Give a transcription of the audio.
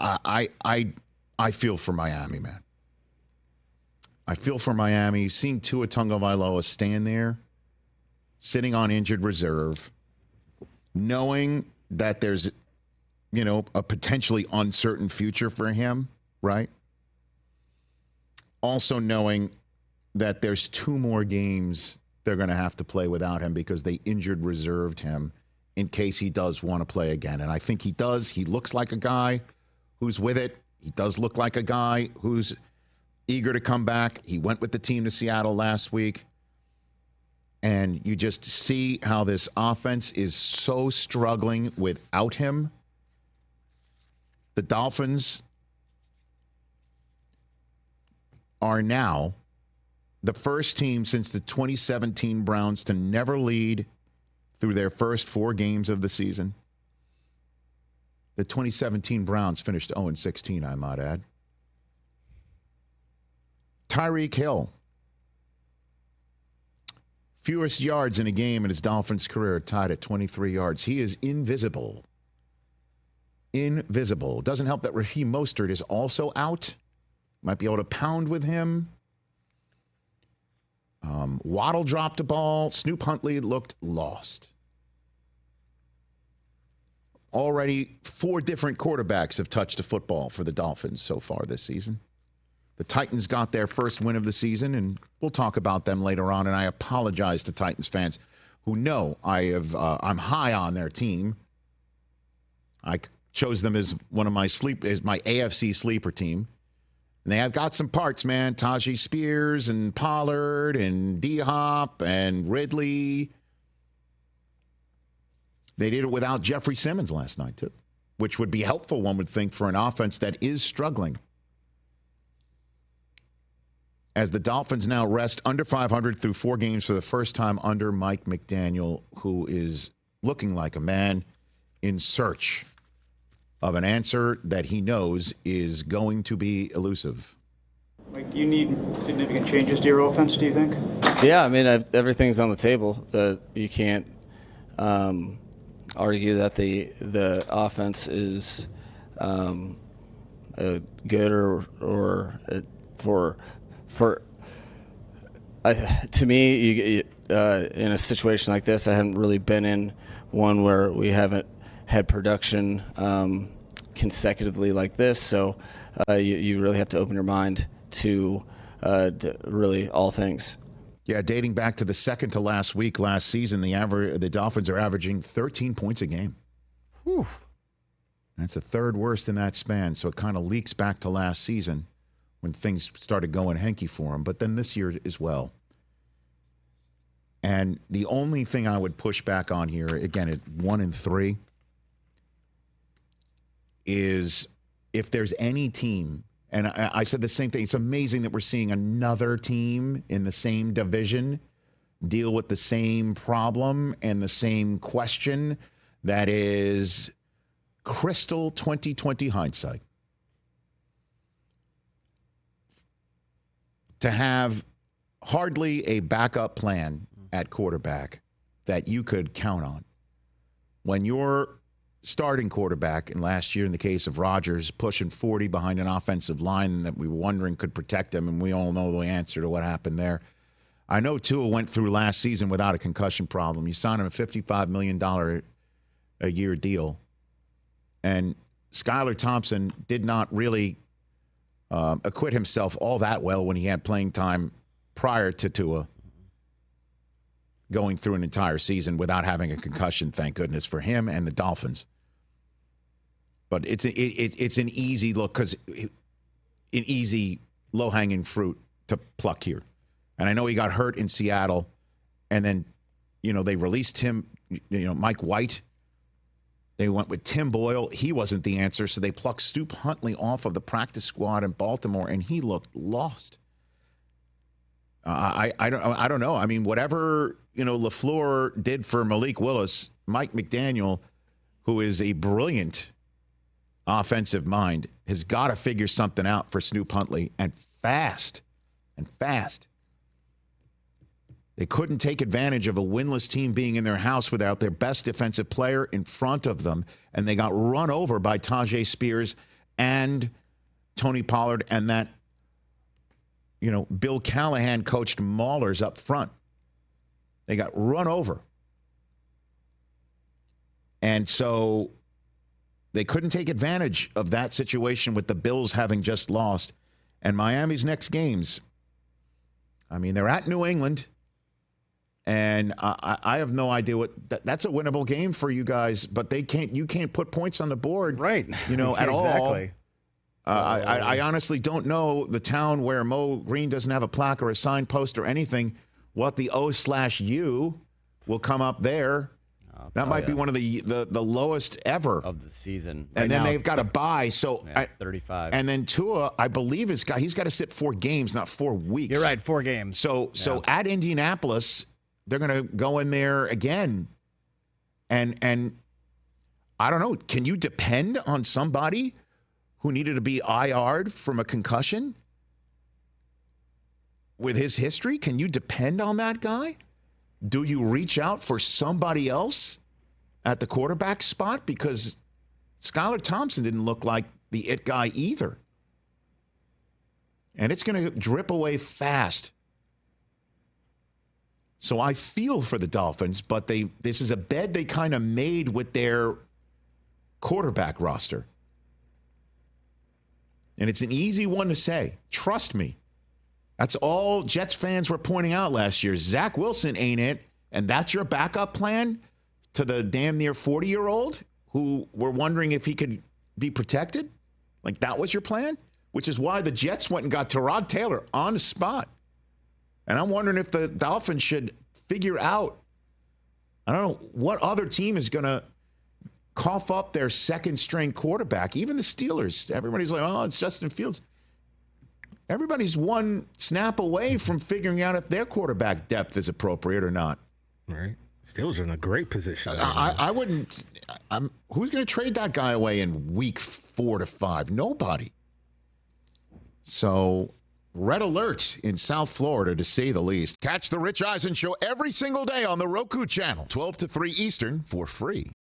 I feel for Miami, man. I feel for Miami. Seeing Tua Tagovailoa stand there, sitting on injured reserve, knowing that there's, a potentially uncertain future for him, right? Also knowing that there's 2 more games they're going to have to play without him because they injured reserved him in case he does want to play again. And I think he does. He looks like a guy who's with it. He does look like a guy who's eager to come back. He went with the team to Seattle last week. And you just see how this offense is so struggling without him. The Dolphins are now the first team since the 2017 Browns to never lead through their first 4 games of the season. The 2017 Browns finished 0-16, I might add. Tyreek Hill, fewest yards in a game in his Dolphins career, tied at 23 yards. He is invisible. Invisible. Doesn't help that Raheem Mostert is also out. Might be able to pound with him. Waddle dropped a ball. Snoop Huntley looked lost. Already 4 different quarterbacks have touched a football for the Dolphins so far this season. The Titans got their first win of the season, and we'll talk about them later on. And I apologize to Titans fans who know I'm high on their team. I chose them as one of my AFC sleeper team. And they have got some parts, man. Tajee Spears and Pollard and D-Hop and Ridley. They did it without Jeffrey Simmons last night, too, which would be helpful, one would think, for an offense that is struggling. As the Dolphins now rest under 500 through 4 games for the first time under Mike McDaniel, who is looking like a man in search of an answer that he knows is going to be elusive. Mike, do you need significant changes to your offense, do you think? Yeah, I mean, everything's on the table. That you can't argue that the offense is good or to me, in a situation like this, I haven't really been in one where we haven't had production consecutively like this. So you really have to open your mind to really all things. Yeah, dating back to the second to last week last season, the Dolphins are averaging 13 points a game. Whew. That's the 3rd worst in that span. So it kind of leaks back to last season when things started going hanky for them, but then this year as well. And the only thing I would push back on here, again, at 1-3, is if there's any team, and I said the same thing, it's amazing that we're seeing another team in the same division deal with the same problem and the same question that is crystal 2020 hindsight. To have hardly a backup plan at quarterback that you could count on. When your starting quarterback, and last year in the case of Rodgers, pushing 40 behind an offensive line that we were wondering could protect him, and we all know the answer to what happened there. I know Tua went through last season without a concussion problem. You signed him a $55 million a year deal. And Skylar Thompson did not really acquit himself all that well when he had playing time prior to Tua going through an entire season without having a concussion, thank goodness for him and the Dolphins. But it's an easy look, because an easy low-hanging fruit to pluck here. And I know he got hurt in Seattle, and then, they released him, Mike White. They went with Tim Boyle. He wasn't the answer, so they plucked Snoop Huntley off of the practice squad in Baltimore, and he looked lost. I don't know. I mean, whatever, LaFleur did for Malik Willis, Mike McDaniel, who is a brilliant offensive mind, has got to figure something out for Snoop Huntley, and fast. They couldn't take advantage of a winless team being in their house without their best defensive player in front of them, and they got run over by Tajee Spears and Tony Pollard and that, Bill Callahan coached Maulers up front. They got run over. And so they couldn't take advantage of that situation with the Bills having just lost. And Miami's next games, they're at New England. And I have no idea that's a winnable game for you guys, but you can't put points on the board, right? At all. Exactly. I honestly don't know the town where Mo Green doesn't have a plaque or a sign post or anything. What the O/U will come up there. That might be one of the lowest ever of the season. And then they've got to bye. So 35. And then Tua, I believe, he's got to sit 4 games, not 4 weeks. You're right, 4 games. So at Indianapolis, they're going to go in there again. And I don't know. Can you depend on somebody who needed to be IR'd from a concussion with his history? Can you depend on that guy? Do you reach out for somebody else at the quarterback spot? Because Skylar Thompson didn't look like the it guy either. And it's going to drip away fast. So I feel for the Dolphins, but this is a bed they kind of made with their quarterback roster. And it's an easy one to say. Trust me. That's all Jets fans were pointing out last year. Zach Wilson ain't it, and that's your backup plan to the damn near 40-year-old who were wondering if he could be protected? Like that was your plan? Which is why the Jets went and got Tyrod Taylor on the spot. And I'm wondering if the Dolphins should figure out, I don't know, what other team is going to cough up their second-string quarterback. Even the Steelers. Everybody's like, oh, it's Justin Fields. Everybody's one snap away from figuring out if their quarterback depth is appropriate or not. Right. Steelers are in a great position. I wouldn't. Who's going to trade that guy away in week 4 to 5? Nobody. So, red alert in South Florida, to say the least. Catch the Rich Eisen Show every single day on the Roku Channel, 12 to 3 Eastern, for free.